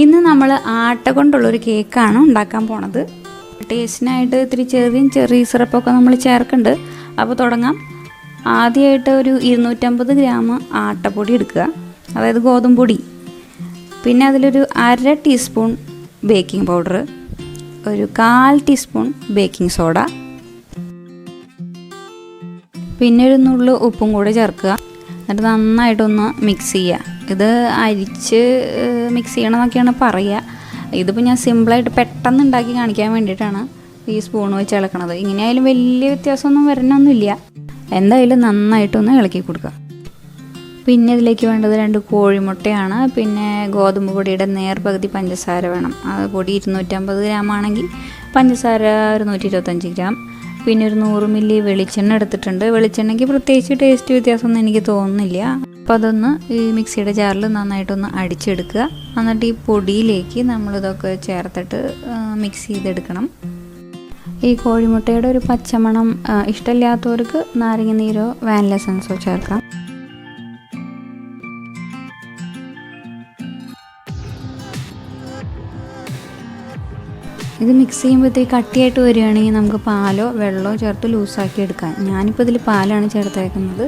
ഇന്ന് നമ്മൾ ആട്ട കൊണ്ടുള്ളൊരു കേക്കാണ് ഉണ്ടാക്കാൻ പോണത്. ടേസ്റ്റിനായിട്ട് ഇത്തിരി ചെറി സിറപ്പൊക്കെ നമ്മൾ ചേർക്കുന്നുണ്ട്. അപ്പോൾ തുടങ്ങാം. ആദ്യമായിട്ട് ഒരു 250 ഗ്രാം ആട്ടപ്പൊടി എടുക്കുക, അതായത് ഗോതമ്പ് പൊടി. പിന്നെ അതിലൊരു 1/2 ടീസ്പൂൺ ബേക്കിംഗ് പൗഡർ, ഒരു 1/4 ടീസ്പൂൺ ബേക്കിംഗ് സോഡ, പിന്നെ ഒരു നുള്ളു ഉപ്പും കൂടെ ചേർക്കുക. എന്നിട്ട് നന്നായിട്ടൊന്ന് മിക്സ് ചെയ്യുക. ഇത് അരിച്ച് മിക്സ് ചെയ്യണമെന്നൊക്കെയാണ് പറയുക. ഇതിപ്പോൾ ഞാൻ സിമ്പിളായിട്ട് പെട്ടെന്ന് ഉണ്ടാക്കി കാണിക്കാൻ വേണ്ടിയിട്ടാണ് ഈ സ്പൂൺ വെച്ച് ഇളക്കണത്. ഇങ്ങനെയായാലും വലിയ വ്യത്യാസമൊന്നും വരണമൊന്നുമില്ല. എന്തായാലും നന്നായിട്ടൊന്ന് ഇളക്കി കൊടുക്കുക. പിന്നെ ഇതിലേക്ക് വേണ്ടത് 2 കോഴിമുട്ടയാണ്. പിന്നെ ഗോതമ്പ് പൊടിയുടെ നേർപകുതി പഞ്ചസാര വേണം. അത് പൊടി 250 ഗ്രാം ആണെങ്കിൽ പഞ്ചസാര ഒരു 125 ഗ്രാം. പിന്നെ ഒരു 100 മില്ലി വെളിച്ചെണ്ണ എടുത്തിട്ടുണ്ട്. വെളിച്ചെണ്ണയ്ക്ക് പ്രത്യേകിച്ച് ടേസ്റ്റ് വ്യത്യാസമൊന്നും എനിക്ക് തോന്നുന്നില്ല. അപ്പോൾ അതൊന്ന് ഈ മിക്സിയുടെ ജാറിൽ നന്നായിട്ടൊന്ന് അടിച്ചെടുക്കുക. എന്നിട്ട് ഈ പൊടിയിലേക്ക് നമ്മളിതൊക്കെ ചേർത്തിട്ട് മിക്സ് ചെയ്തെടുക്കണം. ഈ കോഴിമുട്ടയുടെ ഒരു പച്ചമണം ഇഷ്ടമില്ലാത്തവർക്ക് നാരങ്ങ നീരോ വാനില എസൻസോ ചേർക്കാം. ഇത് മിക്സ് ചെയ്യുമ്പോഴത്തേക്ക് കട്ടിയായിട്ട് വരികയാണെങ്കിൽ നമുക്ക് പാലോ വെള്ളമോ ചേർത്ത് ലൂസാക്കി എടുക്കാം. ഞാനിപ്പോൾ ഇതിൽ പാലാണ് ചേർത്തേക്കുന്നത്.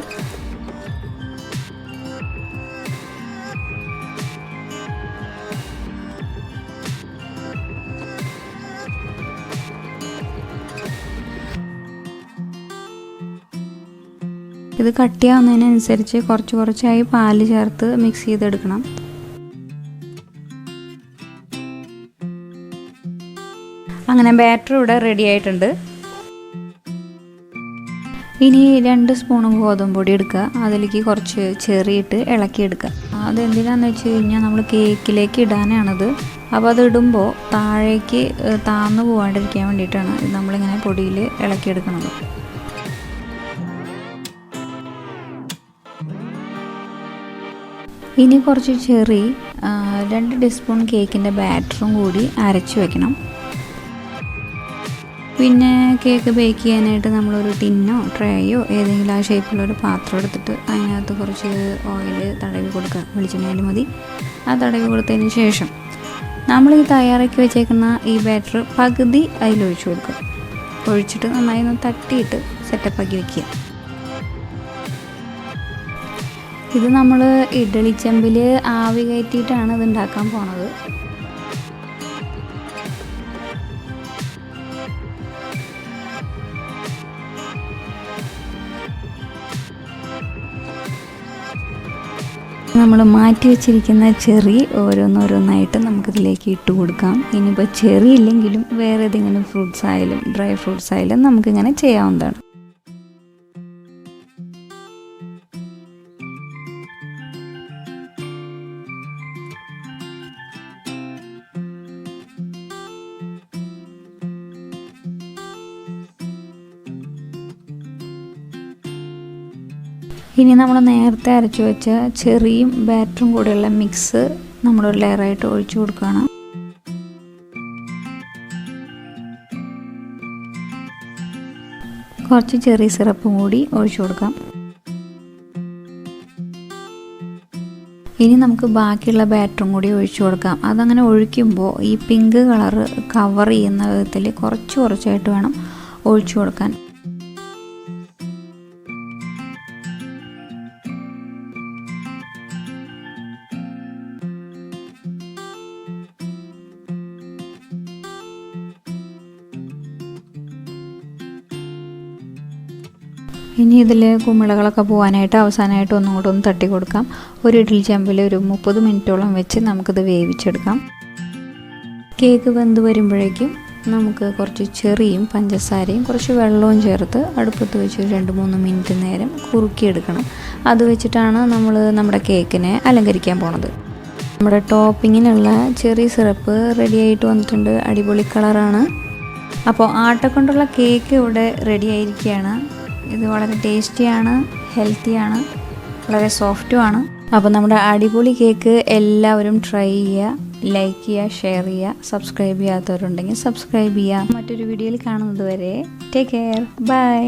ഇത് കട്ടിയാവുന്നതിനനുസരിച്ച് കുറച്ചായി പാല് ചേർത്ത് മിക്സ് ചെയ്തെടുക്കണം. അങ്ങനെ ബാറ്റർ ഇവിടെ റെഡി ആയിട്ടുണ്ട്. ഇനി 2 സ്പൂൺ ഗോതമ്പ് പൊടി എടുക്കുക. അതിലേക്ക് കുറച്ച് ചെറിയിട്ട് ഇളക്കിയെടുക്കുക. അതെന്തിനാന്ന് വെച്ച് കഴിഞ്ഞാൽ നമ്മൾ കേക്കിലേക്ക് ഇടാനാണത്. അപ്പോൾ അത് ഇടുമ്പോൾ താഴേക്ക് താഴ്ന്നു പോകാണ്ടിരിക്കാൻ വേണ്ടിയിട്ടാണ് നമ്മളിങ്ങനെ പൊടിയിൽ ഇളക്കിയെടുക്കുന്നത്. ഇനി കുറച്ച് ചെറി 2 ടീസ്പൂൺ കേക്കിൻ്റെ ബാറ്ററും കൂടി അരച്ച് വയ്ക്കണം. പിന്നെ കേക്ക് ബേക്ക് ചെയ്യാനായിട്ട് നമ്മളൊരു ടിന്നോ ട്രേയോ ഏതെങ്കിലും ആ ഷേപ്പിലൊരു പാത്രം എടുത്തിട്ട് അതിനകത്ത് കുറച്ച് ഓയിൽ തടവി കൊടുക്കുക. വെളിച്ചെണ്ണയിൽ മതി. ആ തടവി കൊടുത്തതിന് ശേഷം നമ്മൾ ഈ തയ്യാറാക്കി വെച്ചേക്കുന്ന ഈ ബാറ്റർ പകുതി അതിലൊഴിച്ച് കൊടുക്കുക. ഒഴിച്ചിട്ട് നന്നായി ഒന്ന് തട്ടിയിട്ട് സെറ്റപ്പാക്കി വയ്ക്കുക. ഇത് നമ്മൾ ഇഡ്ഡലി ചെമ്പിൽ ആവി കയറ്റിയിട്ടാണ് ഇത് ഉണ്ടാക്കാൻ പോണത്. നമ്മൾ മാറ്റി വെച്ചിരിക്കുന്ന ചെറി ഓരോന്നോരോന്നായിട്ട് നമുക്കിതിലേക്ക് ഇട്ട് കൊടുക്കാം. ഇനിയിപ്പോൾ ചെറി ഇല്ലെങ്കിലും വേറെ ഏതെങ്കിലും ഫ്രൂട്ട്സ് ആയാലും ഡ്രൈ ഫ്രൂട്ട്സ് ആയാലും നമുക്കിങ്ങനെ ചെയ്യാവുന്നതാണ്. ഇനി നമ്മൾ നേരത്തെ അരച്ചു വെച്ച ചെറിയും ബാറ്ററും കൂടെയുള്ള മിക്സ് നമ്മളൊരു ലെയറായിട്ട് ഒഴിച്ചു കൊടുക്കണം. കുറച്ച് ചെറി സിറപ്പും കൂടി ഒഴിച്ചു കൊടുക്കാം. ഇനി നമുക്ക് ബാക്കിയുള്ള ബാറ്ററും കൂടി ഒഴിച്ചു കൊടുക്കാം. അതങ്ങനെ ഒഴിക്കുമ്പോൾ ഈ പിങ്ക് കളറ് കവർ ചെയ്യുന്ന വിധത്തിൽ കുറച്ചായിട്ട് വേണം ഒഴിച്ചു കൊടുക്കാൻ. ഇനി ഇതിൽ കുമിളകളൊക്കെ പോകാനായിട്ട് അവസാനമായിട്ട് ഒന്നും കൂടെ ഒന്ന് തട്ടി കൊടുക്കാം. ഒരു ഇഡ്ഡലി ചെമ്പിൽ ഒരു 30 മിനിറ്റോളം വെച്ച് നമുക്കിത് വേവിച്ചെടുക്കാം. കേക്ക് വെന്ത് വരുമ്പോഴേക്കും നമുക്ക് കുറച്ച് ചെറിയും പഞ്ചസാരയും കുറച്ച് വെള്ളവും ചേർത്ത് അടുപ്പത്ത് വെച്ച് 2-3 മിനിറ്റ് നേരം കുറുക്കിയെടുക്കണം. അത് വെച്ചിട്ടാണ് നമ്മൾ നമ്മുടെ കേക്കിനെ അലങ്കരിക്കാൻ പോണത്. നമ്മുടെ ടോപ്പിങ്ങിനുള്ള ചെറി സിറപ്പ് റെഡി ആയിട്ട് വന്നിട്ടുണ്ട്. അടിപൊളി കളറാണ്. അപ്പോൾ ആട്ട കൊണ്ടുള്ള കേക്ക് ഇവിടെ റെഡി ആയിരിക്കുകയാണ്. ഇത് വളരെ ടേസ്റ്റിയാണ്, ഹെൽത്തിയാണ്, വളരെ സോഫ്റ്റുമാണ്. അപ്പോൾ നമ്മുടെ അടിപൊളി കേക്ക് എല്ലാവരും ട്രൈ ചെയ്യുക, ലൈക്ക് ചെയ്യുക, ഷെയർ ചെയ്യുക. സബ്സ്ക്രൈബ് ചെയ്യാത്തവരുണ്ടെങ്കിൽ സബ്സ്ക്രൈബ് ചെയ്യുക. മറ്റൊരു വീഡിയോയിൽ കാണുന്നത് വരെ ടേക്ക് കെയർ, ബൈ.